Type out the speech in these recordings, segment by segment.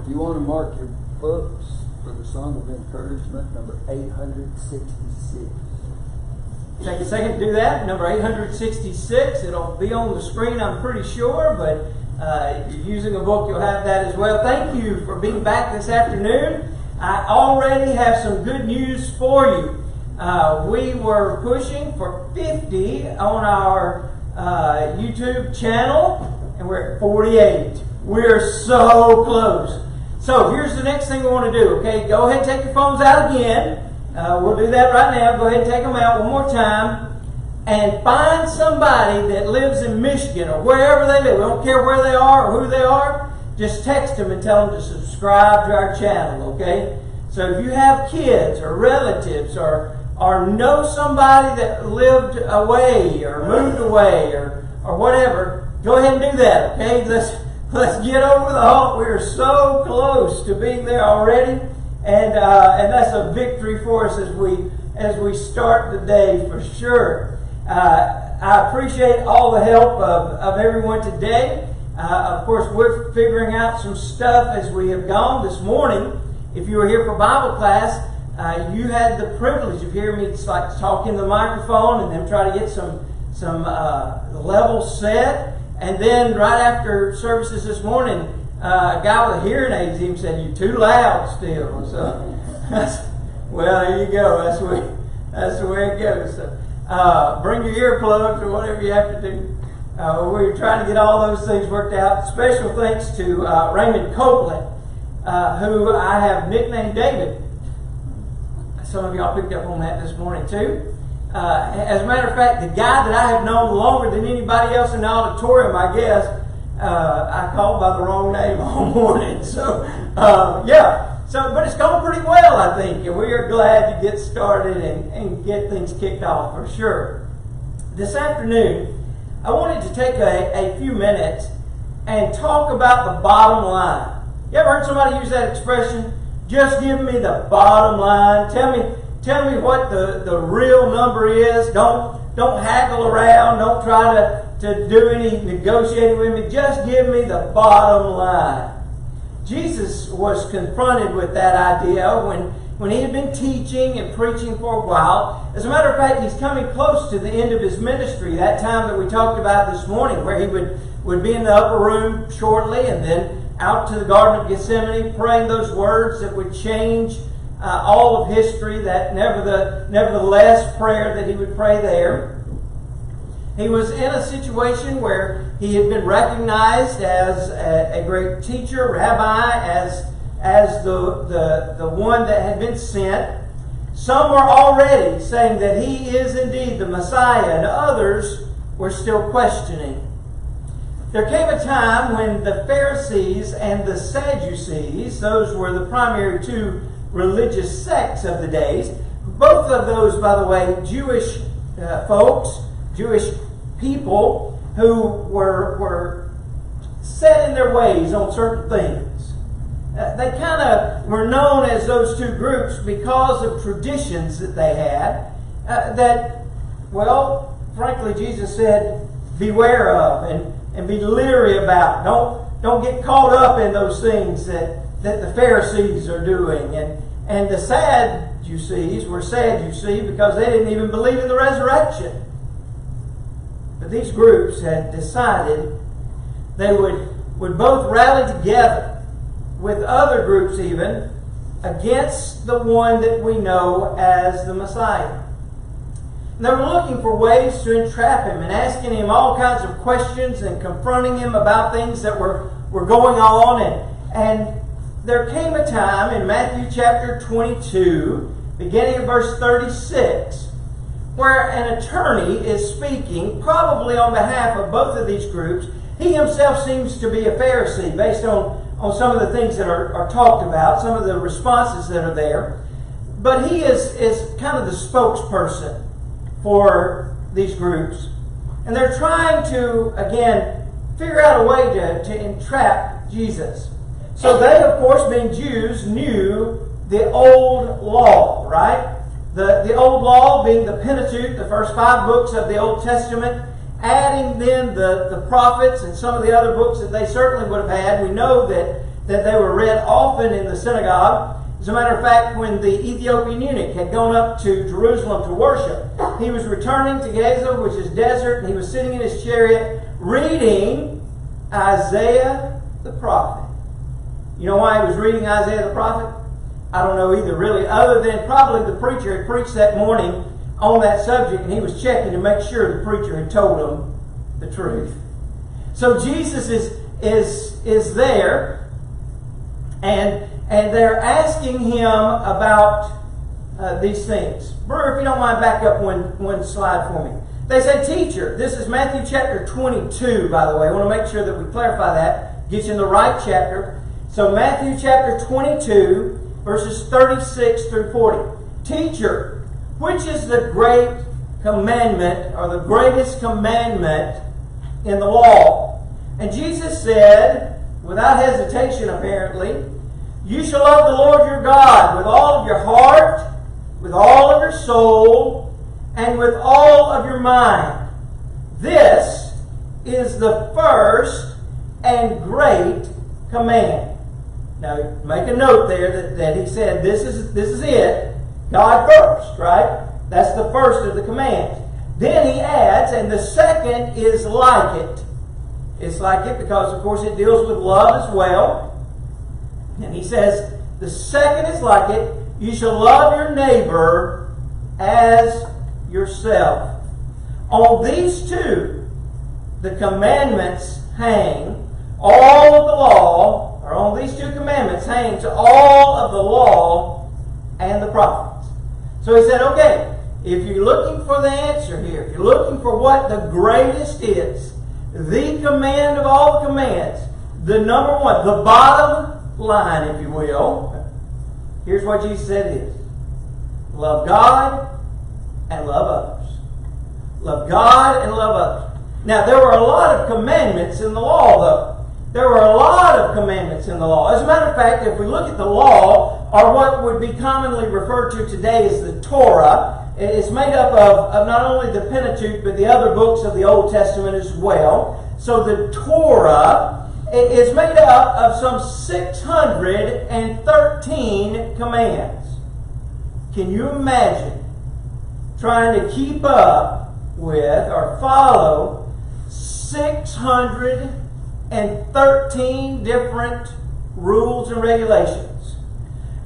If you want to mark your books for the Song of Encouragement, number 866. Take a second to do that. Number 866. It'll be on the screen, I'm pretty sure, but if you're using a book, you'll have that as well. Thank you for being back this afternoon. I already have some good news for you. We were pushing for 50 on our YouTube channel, and we're at 48. We're so close. So here's the next thing we want to do, okay? Go ahead and take your phones out again. We'll do that right now. Go ahead and take them out one more time. And find somebody that lives in Michigan or wherever they live. We don't care where they are or who they are. Just text them and tell them to subscribe to our channel, okay? So if you have kids or relatives or know somebody that lived away or moved away or whatever, go ahead and do that, okay? Let's get over the hump. We're so close to being there already. And that's a victory for us as we start the day for sure. I appreciate all the help of everyone today. Of course, we're figuring out some stuff as we have gone this morning. If you were here for Bible class, you had the privilege of hearing me talk in the microphone and then try to get some levels set. And then right after services this morning, a guy with hearing aids even said, "You're too loud still." So, well, there you go. That's the way it goes. So, bring your earplugs or whatever you have to do. We're trying to get all those things worked out. Special thanks to Raymond Copeland, who I have nicknamed David. Some of y'all picked up on that this morning too. As a matter of fact, the guy that I have known longer than anybody else in the auditorium, I guess, I called by the wrong name all morning. So, yeah. So, but it's going pretty well, I think, and we are glad to get started and get things kicked off for sure. This afternoon, I wanted to take a few minutes and talk about the bottom line. You ever heard somebody use that expression? Just give me the bottom line. Tell me what the real number is. Don't haggle around. Don't try to do any negotiating with me. Just give me the bottom line. Jesus was confronted with that idea when he had been teaching and preaching for a while. As a matter of fact, he's coming close to the end of his ministry, that time that we talked about this morning, where he would be in the upper room shortly and then out to the Garden of Gethsemane, praying those words that would change all of history, that nevertheless prayer that he would pray there. He was in a situation where he had been recognized as a great teacher, rabbi, as the one that had been sent. Some were already saying that he is indeed the Messiah, and others were still questioning. There came a time when the Pharisees and the Sadducees, those were the primary two religious sects of the days, both of those, by the way, Jewish folks, Jewish people who were set in their ways on certain things. They kind of were known as those two groups because of traditions that they had that, well, frankly, Jesus said, beware of and be leery about. Don't get caught up in those things that the Pharisees are doing. And the Sadducees were Sadducees because they didn't even believe in the resurrection. But these groups had decided they would both rally together with other groups even against the one that we know as the Messiah. And they were looking for ways to entrap him and asking him all kinds of questions and confronting him about things that were going on. And there came a time in Matthew chapter 22, beginning at verse 36, where an attorney is speaking, probably on behalf of both of these groups. He himself seems to be a Pharisee, based on some of the things that are talked about, some of the responses that are there. But he is kind of the spokesperson for these groups. And they're trying to, again, figure out a way to entrap Jesus. So they, of course, being Jews, knew the old law, right? The old law being the Pentateuch, the first 5 books of the Old Testament, adding then the prophets and some of the other books that they certainly would have had. We know that they were read often in the synagogue. As a matter of fact, when the Ethiopian eunuch had gone up to Jerusalem to worship, he was returning to Gaza, which is desert, and he was sitting in his chariot reading Isaiah the prophet. You know why he was reading Isaiah the prophet? I don't know either, really, other than probably the preacher had preached that morning on that subject, and he was checking to make sure the preacher had told him the truth. So Jesus is there, and they're asking him about these things. Brewer, if you don't mind, back up one slide for me. They say, "Teacher," this is Matthew chapter 22, by the way. I want to make sure that we clarify that, get you in the right chapter. So Matthew chapter 22, verses 36 through 40. "Teacher, which is the great commandment, or the greatest commandment in the law?" And Jesus said, without hesitation apparently, "You shall love the Lord your God with all of your heart, with all of your soul, and with all of your mind. This is the first and great command." Now, make a note there that he said this is it. God first, right? That's the first of the commands. Then he adds, and the second is like it. It's like it because, of course, it deals with love as well. And he says, the second is like it. You shall love your neighbor as yourself. On these two, the commandments hang. All of the law, or on these two commandments hangs all of the law and the prophets. So he said, okay, if you're looking for the answer here, if you're looking for what the greatest is, the command of all the commands, the number one, the bottom line, if you will, here's what Jesus said it is. Love God and love others. Love God and love others. Now, there were a lot of commandments in the law, though. There were a lot of commandments in the law. As a matter of fact, if we look at the law, or what would be commonly referred to today as the Torah, it's made up of not only the Pentateuch, but the other books of the Old Testament as well. So the Torah is made up of some 613 commands. Can you imagine trying to keep up with or follow 613 different rules and regulations?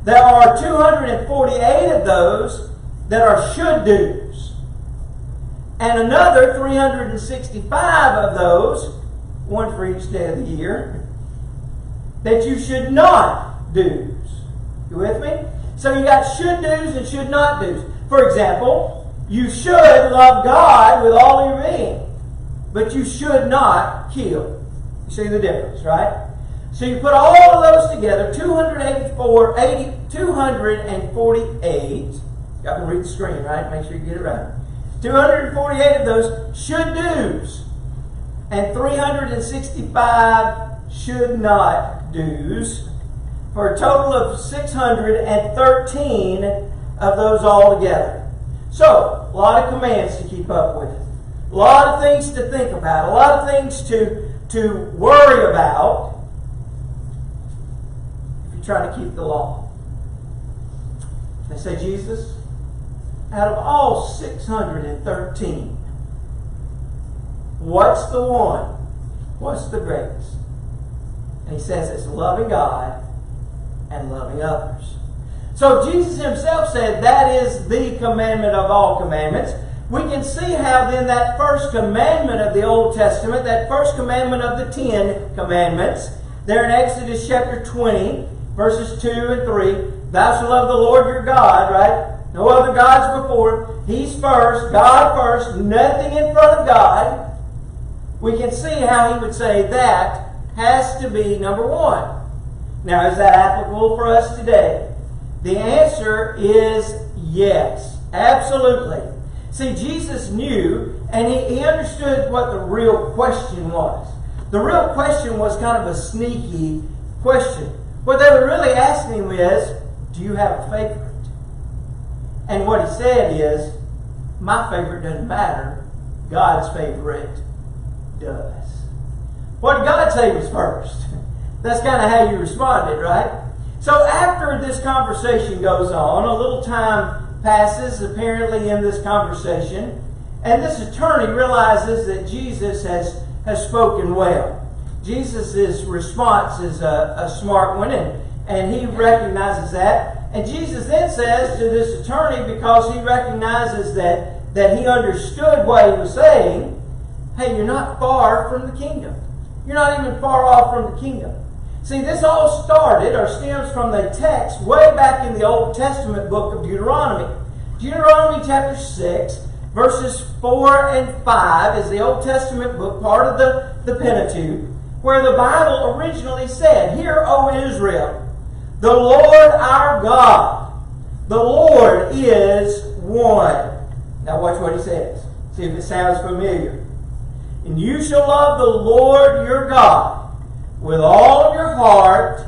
There are 248 of those that are should-dos, and another 365 of those, one for each day of the year, that you should not do's. You with me? So you got should-dos and should-not-dos. For example, you should love God with all your being, but you should not kill. You see the difference, right? So you put all of those together, 248. Y'all can read the screen, right? Make sure you get it right. 248 of those should-dos, and 365 should-not-dos, for a total of 613 of those all together. So, a lot of commands to keep up with. A lot of things to think about. A lot of things to worry about if you're trying to keep the law. They say, Jesus, out of all 613, what's the one? What's the greatest? And he says it's loving God and loving others. So Jesus himself said that is the commandment of all commandments. We can see how then that first commandment of the Old Testament, that first commandment of the 10 commandments, there in Exodus chapter 20, verses 2 and 3, thou shalt love the Lord your God, right? No other gods before him. He's first, God first, nothing in front of God. We can see how he would say that has to be number one. Now, is that applicable for us today? The answer is yes, absolutely. See, Jesus knew, and he understood what the real question was. The real question was kind of a sneaky question. What they were really asking him is, do you have a favorite? And what he said is, my favorite doesn't matter. God's favorite does. What did God say was first? That's kind of how you responded, right? So after this conversation goes on, a little time passes apparently in this conversation, and this attorney realizes that Jesus has spoken well. Jesus' response is a smart one, and he recognizes that. And Jesus then says to this attorney, because he recognizes that he understood what he was saying, hey, you're not far from the kingdom. You're not even far off from the kingdom. See, this all started or stems from the text way back in the Old Testament book of Deuteronomy. Deuteronomy chapter 6, verses 4 and 5 is the Old Testament book, part of the Pentateuch, where the Bible originally said, "Hear, O Israel, the Lord our God, the Lord is one." Now watch what he says. See if it sounds familiar. "And you shall love the Lord your God with all of your heart,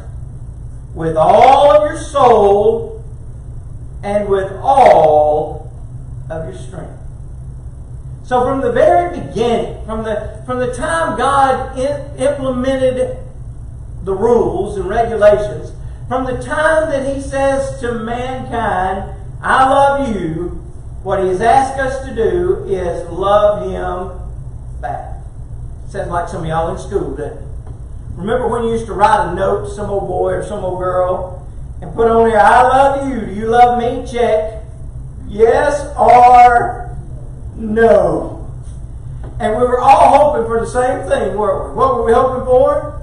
with all of your soul, and with all of your strength." So from the very beginning, from the time God implemented the rules and regulations, from the time that he says to mankind, "I love you," what he has asked us to do is love him back. Sounds like some of y'all in school, doesn't it? Remember when you used to write a note to some old boy or some old girl and put on there, "I love you. Do you love me?" Check. Yes or no. And we were all hoping for the same thing, weren't we? What were we hoping for?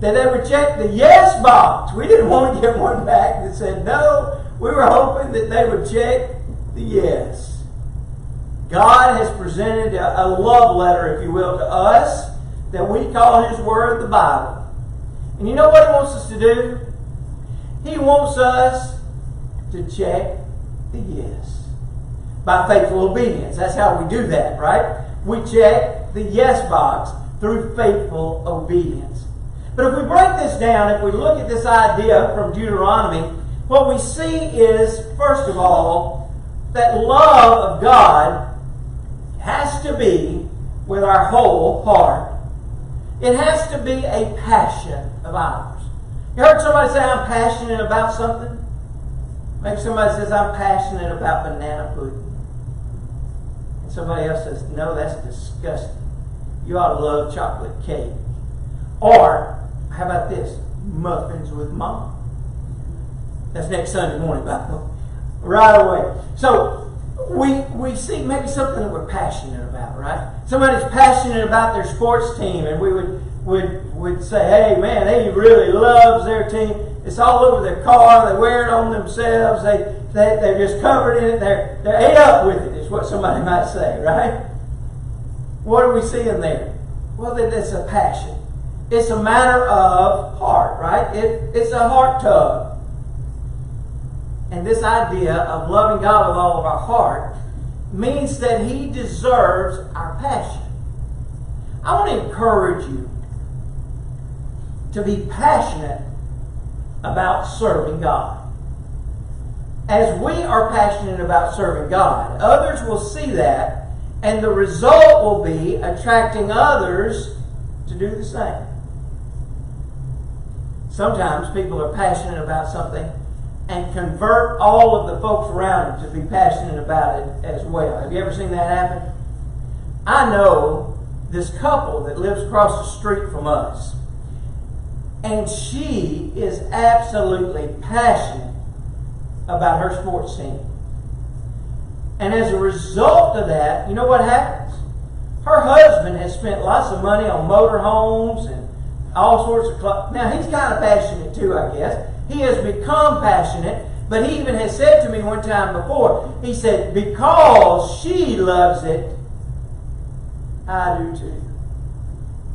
That they would check the yes box. We didn't want to get one back that said no. We were hoping that they would check the yes. God has presented a love letter, if you will, to us that we call His Word the Bible. And you know what He wants us to do? He wants us to check the yes by faithful obedience. That's how we do that, right? We check the yes box through faithful obedience. But if we break this down, if we look at this idea from Deuteronomy, what we see is, first of all, that love of God has to be with our whole heart. It has to be a passion of ours. You heard somebody say, "I'm passionate about something"? Maybe somebody says, "I'm passionate about banana pudding." And somebody else says, "No, that's disgusting. You ought to love chocolate cake." Or, how about this? Muffins with mom. That's next Sunday morning, by the way. Right away. So, we see maybe something that we're passionate about, right? Somebody's passionate about their sports team, and we would say, "Hey, man, he really loves their team. It's all over their car. They wear it on themselves. They're just covered in it. They're ate up with it," is what somebody might say, right? What are we seeing there? Well, that it's a passion. It's a matter of heart, right? It's a heart tug. And this idea of loving God with all of our heart means that He deserves our passion. I want to encourage you to be passionate about serving God. As we are passionate about serving God, others will see that, and the result will be attracting others to do the same. Sometimes people are passionate about something and convert all of the folks around them to be passionate about it as well. Have you ever seen that happen? I know this couple that lives across the street from us, and she is absolutely passionate about her sports team. And as a result of that, you know what happens? Her husband has spent lots of money on motorhomes and all sorts of clubs. Now, he's kind of passionate too, I guess. He has become passionate, but he even has said to me one time before, he said, "Because she loves it, I do too."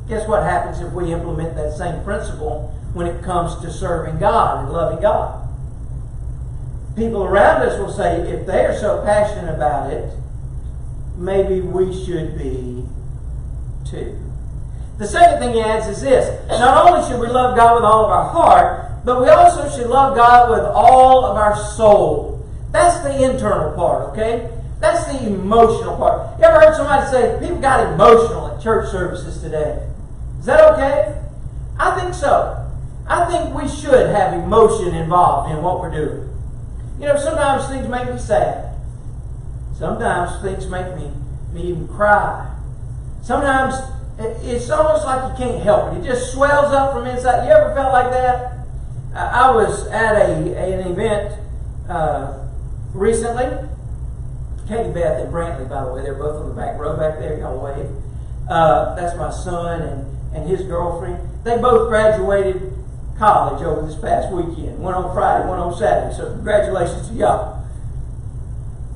Guess what happens if we implement that same principle when it comes to serving God and loving God? People around us will say, if they are so passionate about it, maybe we should be too. The second thing he adds is this: not only should we love God with all of our heart, but we also should love God with all of our soul. That's the internal part, okay? That's the emotional part. You ever heard somebody say, people got emotional at church services today? Is that okay? I think so. I think we should have emotion involved in what we're doing. You know, sometimes things make me sad. Sometimes things make me even cry. Sometimes it's almost like you can't help it. It just swells up from inside. You ever felt like that? I was at an event recently. Katie Beth and Brantley, by the way, they're both on the back row back there. Y'all wave. That's my son and his girlfriend. They both graduated college over this past weekend. One on Friday, one on Saturday. So congratulations to y'all.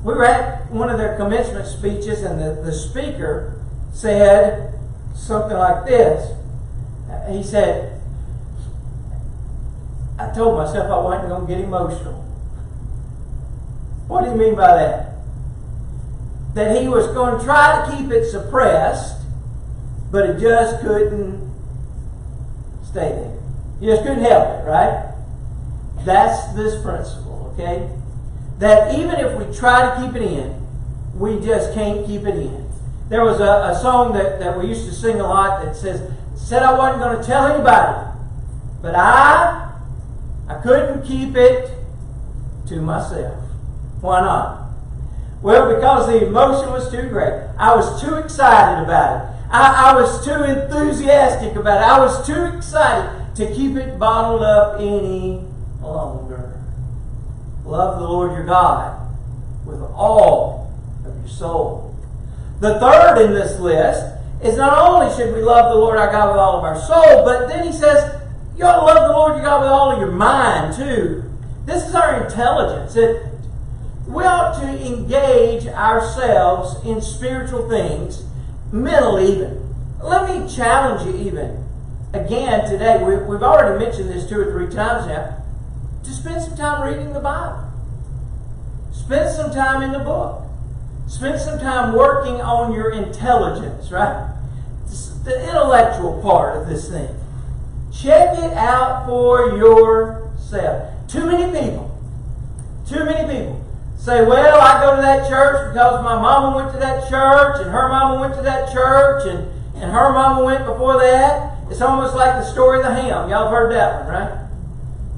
We were at one of their commencement speeches, and the speaker said something like this. He said, I told myself I wasn't going to get emotional. What do you mean by that? That he was going to try to keep it suppressed, but it just couldn't stay there. You just couldn't help it, right? That's this principle, okay? That even if we try to keep it in, we just can't keep it in. There was a song that we used to sing a lot that said I wasn't going to tell anybody, but I couldn't keep it to myself. Why not? Well, because the emotion was too great. I was too excited about it. I was too enthusiastic about it. I was too excited to keep it bottled up any longer. Love the Lord your God with all of your soul. The third in this list is not only should we love the Lord our God with all of our soul, but then he says you ought to love the Lord your God with all of your mind too. This is our intelligence. We ought to engage ourselves in spiritual things, mentally even. Let me challenge you even. Again today, we've already mentioned this 2 or 3 times now, to spend some time reading the Bible. Spend some time in the book. Spend some time working on your intelligence, right? The intellectual part of this thing. Check it out for yourself. Too many people say, well, I go to that church because my mama went to that church, and her mama went to that church, and her mama went before that. It's almost like the story of the ham. Y'all have heard that one, right?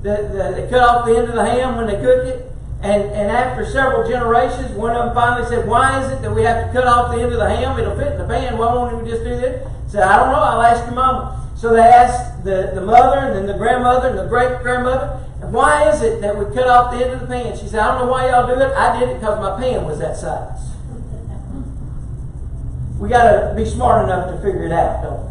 They cut off the end of the ham when they cook it. And after several generations, one of them finally said, why is it that we have to cut off the end of the ham? It'll fit in the pan. Why won't we just do this? He said, I don't know. I'll ask your mama. So they asked the mother, and then the grandmother, and the great-grandmother, why is it that we cut off the end of the pan? She said, I don't know why y'all do it. I did it because my pan was that size. We got to be smart enough to figure it out, don't we?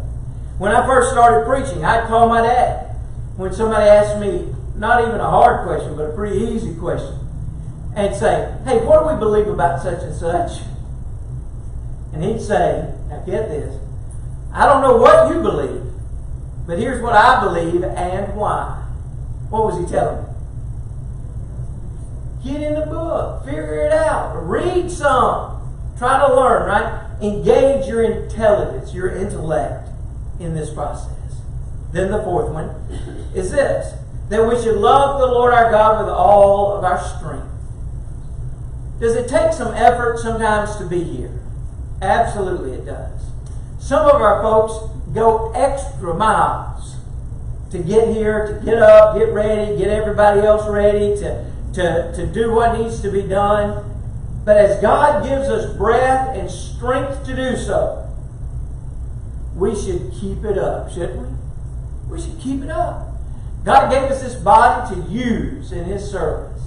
When I first started preaching, I'd call my dad. When somebody asked me, not even a hard question, but a pretty easy question, and say, hey, what do we believe about such and such? And he'd say, now get this, I don't know what you believe, but here's what I believe and why. What was he telling me? Get in the book. Figure it out. Read some. Try to learn, right? Engage your intelligence, your intellect in this process. Then the fourth one is this, that we should love the Lord our God with all of our strength. Does it take some effort sometimes to be here? Absolutely it does. Some of our folks go extra miles to get here, to get up, get ready, get everybody else ready, to do what needs to be done. But as God gives us breath and strength to do so, we should keep it up, shouldn't we? We should keep it up. God gave us this body to use in His service.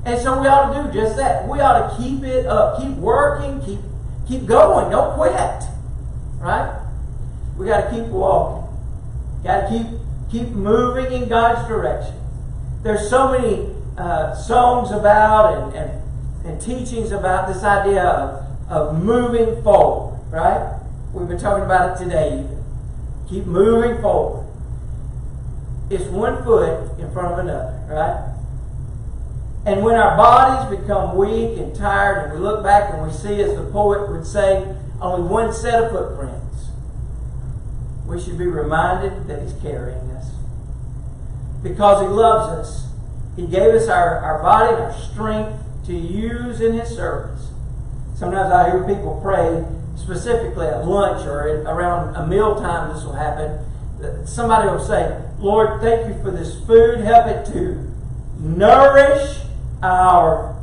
And so we ought to do just that. We ought to keep it up. Keep working. Keep going. Don't quit. Right? We got to keep walking. Got to keep moving in God's direction. There's so many songs about and teachings about this idea of moving forward. Right? We've been talking about it today even. Keep moving forward. It's one foot in front of another. Right? And when our bodies become weak and tired, and we look back and we see, as the poet would say, only one set of footprints, we should be reminded that He's carrying us. Because He loves us. He gave us our body and our strength to use in His service. Sometimes I hear people pray, specifically at lunch or around a mealtime, this will happen. Somebody will say, Lord, thank you for this food. Help it to nourish our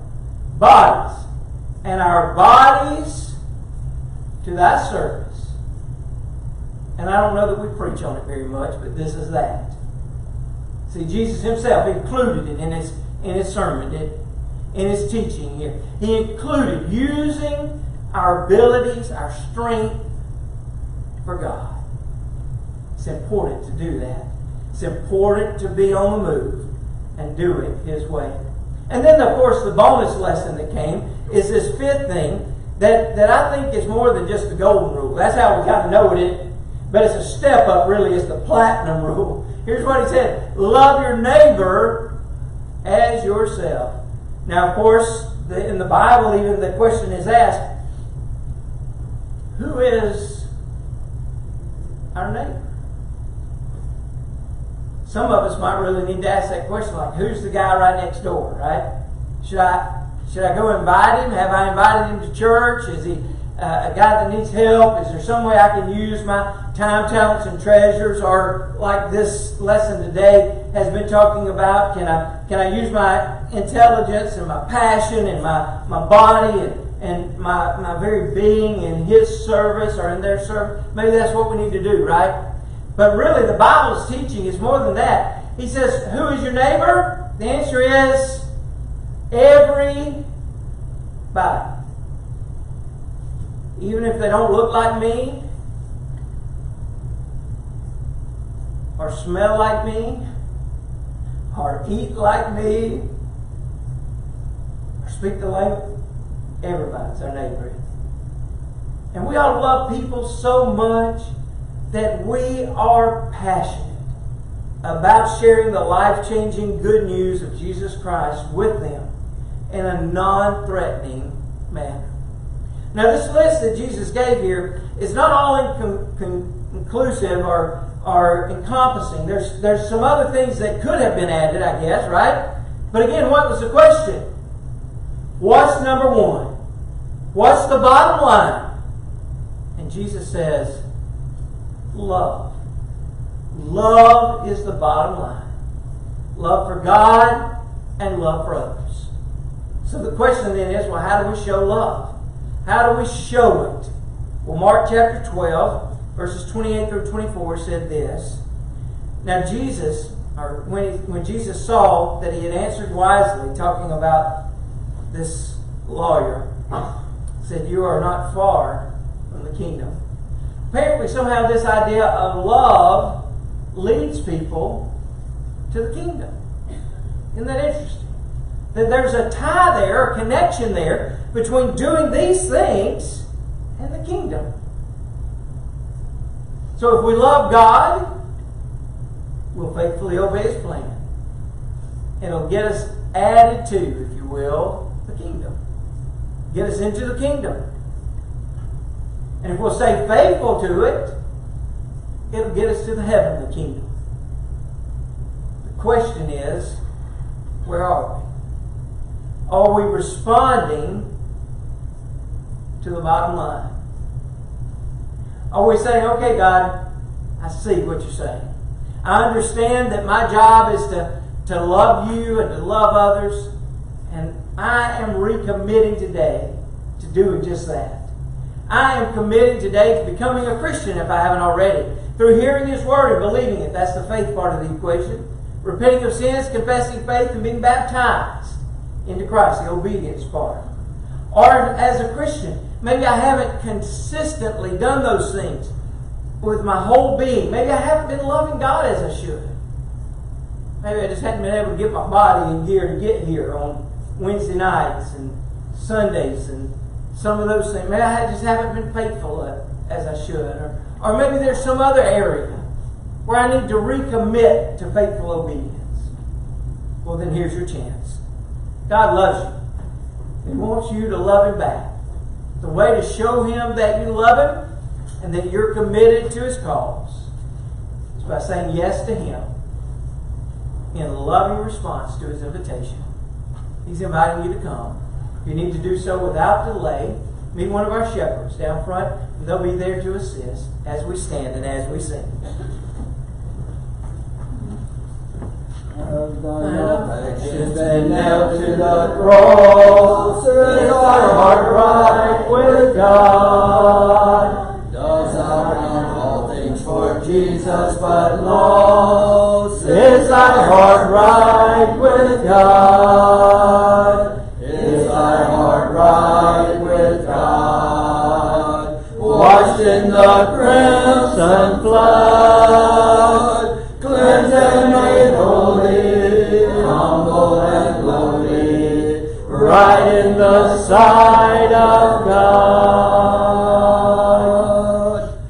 bodies, and our bodies to thy service. And I don't know that we preach on it very much, but this is that. See, Jesus himself included it in his sermon, in his teaching here. He included using our abilities, our strength for God. It's important to do that. It's important to be on the move and do it his way. And then, of course, the bonus lesson that came is this fifth thing that I think is more than just the golden rule. That's how we kind of know it, but it's a step up, really. It's the platinum rule. Here's what he said: love your neighbor as yourself. Now, of course, in the Bible, even the question is asked, who is our neighbor? Some of us might really need to ask that question, like, who's the guy right next door, right? Should I go invite him? Have I invited him to church? Is he a guy that needs help? Is there some way I can use my time, talents, and treasures? Or like this lesson today has been talking about, can I use my intelligence and my passion and my body and my very being in his service or in their service? Maybe that's what we need to do, right? But really, the Bible's teaching is more than that. He says, who is your neighbor? The answer is everybody. Even if they don't look like me, or smell like me, or eat like me, or speak the language, everybody's our neighbor. And we ought to love people so much that we are passionate about sharing the life-changing good news of Jesus Christ with them in a non-threatening manner. Now, this list that Jesus gave here is not all inclusive or encompassing. There's some other things that could have been added, I guess, right? But again, what was the question? What's number one? What's the bottom line? And Jesus says, love. Love is the bottom line. Love for God and love for others. So the question then is, well, how do we show love? How do we show it? Well, Mark chapter 12, verses 28 through 24 said this. Now Jesus, or when Jesus saw that he had answered wisely, talking about this lawyer, said, you are not far from the kingdom. Apparently, somehow this idea of love leads people to the kingdom. Isn't that interesting? That there's a tie there, a connection there, between doing these things and the kingdom. So if we love God, we'll faithfully obey his plan. It'll get us added to, if you will, the kingdom. Get us into the kingdom. And if we'll stay faithful to it, it'll get us to the heavenly kingdom. The question is, where are we? Are we responding to the bottom line? Are we saying, okay, God, I see what you're saying. I understand that my job is to love you and to love others, and I am recommitting today to doing just that. I am committing today to becoming a Christian if I haven't already. Through hearing his word and believing it. That's the faith part of the equation. Repenting of sins, confessing faith, and being baptized into Christ, the obedience part. Or as a Christian, maybe I haven't consistently done those things with my whole being. Maybe I haven't been loving God as I should. Maybe I just hadn't been able to get my body in gear to get here on Wednesday nights and Sundays and some of those things. Maybe I just haven't been faithful as I should. Or maybe there's some other area where I need to recommit to faithful obedience. Well, then here's your chance. God loves you. He wants you to love him back. The way to show him that you love him and that you're committed to his cause is by saying yes to him in loving response to his invitation. He's inviting you to come. You need to do so without delay. Meet one of our shepherds down front, and they'll be there to assist as we stand and as we sing. of thine affections, and nailed to the cross. Is thy heart right with God? Dost thou count all things for Jesus but loss? Is thy heart right with God? Is thy heart right with God? Washed in the crimson flood, cleansed and made holy, humble and lowly, right in the sight of God.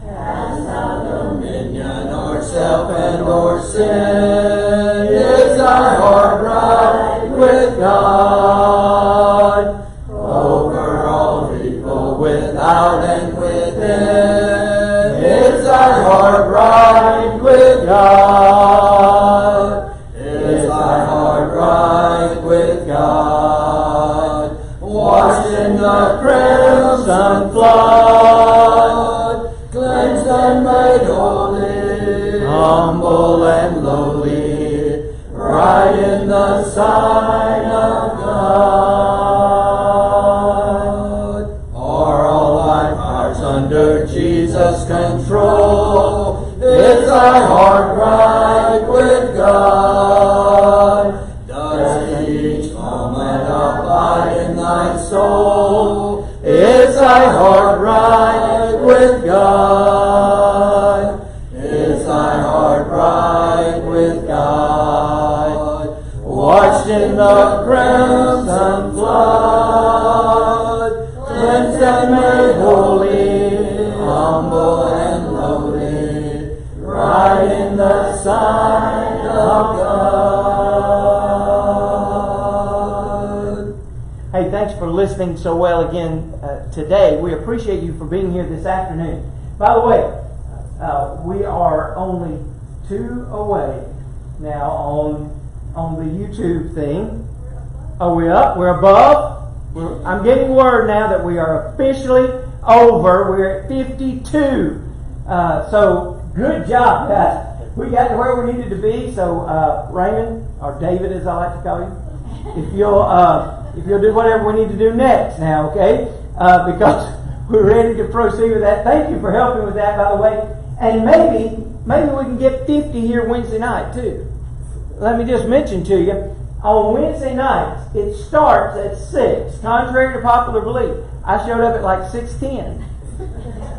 Hast thou dominion o'er self and o'er sin? Is thy heart right with God? Over all people without and within, is thy heart right with God? Is thy heart right with God? Washed in the crimson flood, cleansed and made holy, humble and lowly, right in the sight of God. Are all thy powers under Jesus' control? Is thy heart right with God? Does each moment abide in thy soul? Is thy heart right with God? Is thy heart right with God? Washed in the crimson flood, cleansed and made holy, humble and lowly, right in the sight of God. Hey, thanks for listening so well again today. We appreciate you for being here this afternoon. By the way, we are only 2 away now on the YouTube thing. Are we up? We're above? I'm getting word now that we are officially over. We're at 52. So good job, guys. We got to where we needed to be. So Raymond, or David as I like to call you, if you'll do whatever we need to do next now, okay? Because we're ready to proceed with that. Thank you for helping with that, by the way. And maybe we can get 50 here Wednesday night too. Let me just mention to you, on Wednesday nights, it starts at 6, contrary to popular belief. I showed up at like 6:10,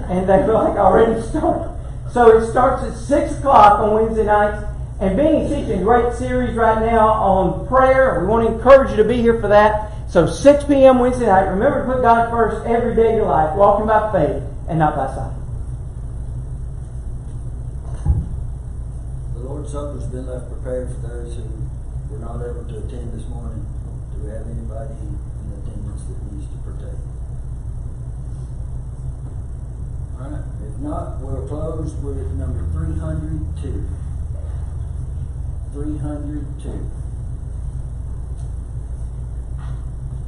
and they were like already started. So it starts at 6 o'clock on Wednesday nights, and Benny's teaching a great series right now on prayer. We want to encourage you to be here for that. So 6 p.m. Wednesday night. Remember to put God first every day of your life, walking by faith and not by sight. The Lord's Supper's been left prepared for those who were not able to attend this morning. Do we have anybody in attendance that needs to partake? All right. If not, we'll close with number 302. 302.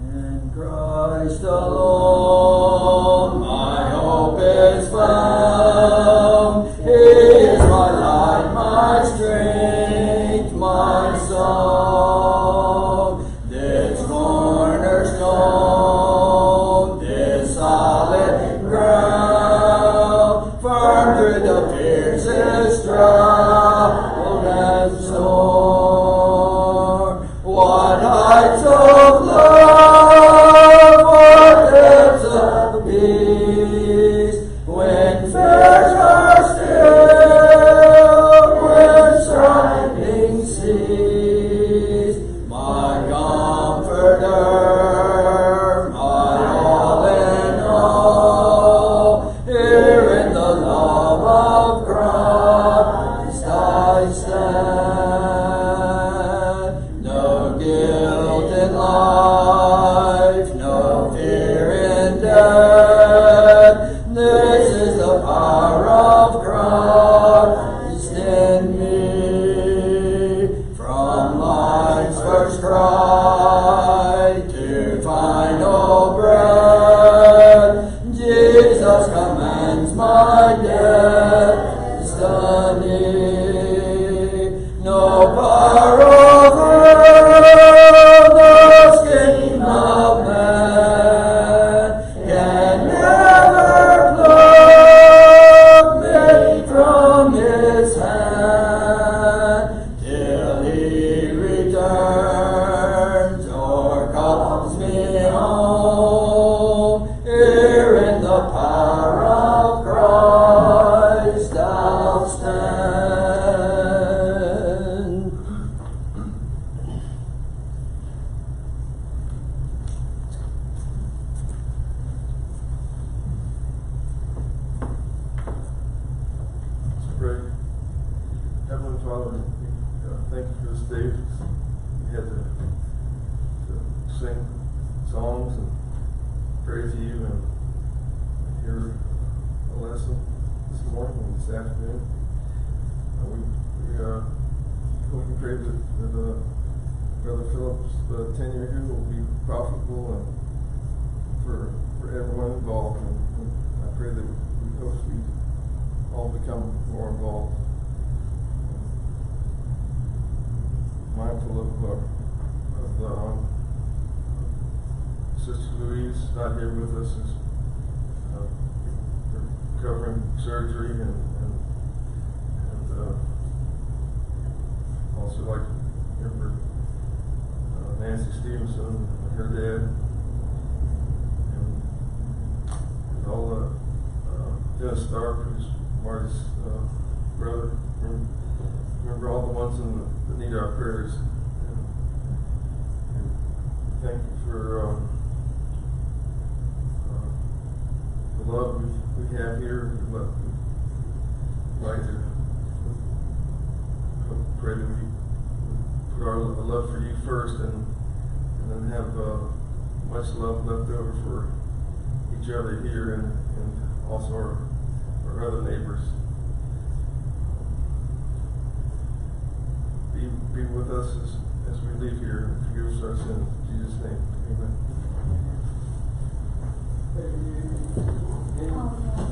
In Christ alone, my hope is found. He is my light, my strength, my song. This cornerstone, this solid ground, firm through the fiercest drought and storm. What heights of love, what depths of peace, when fears are still, when striving cease. saved. We had to sing songs and pray to you and hear a lesson this morning and this afternoon. We pray that Brother Philip's tenure here will be profitable and for everyone involved. And I pray that we hopefully all become more involved. Mindful of Sister Louise not here with us is recovering surgery and also like to remember Nancy Stevenson and her dad and all the Dennis Stark, who's Marty's brother. Remember all the ones that need our prayers. And thank you for the love we have here. We'd like to pray that we put our love for you first and then have much love left over for each other here and also our other neighbors. Be with us as we leave here and forgive us our sins. In Jesus' name, amen. Amen.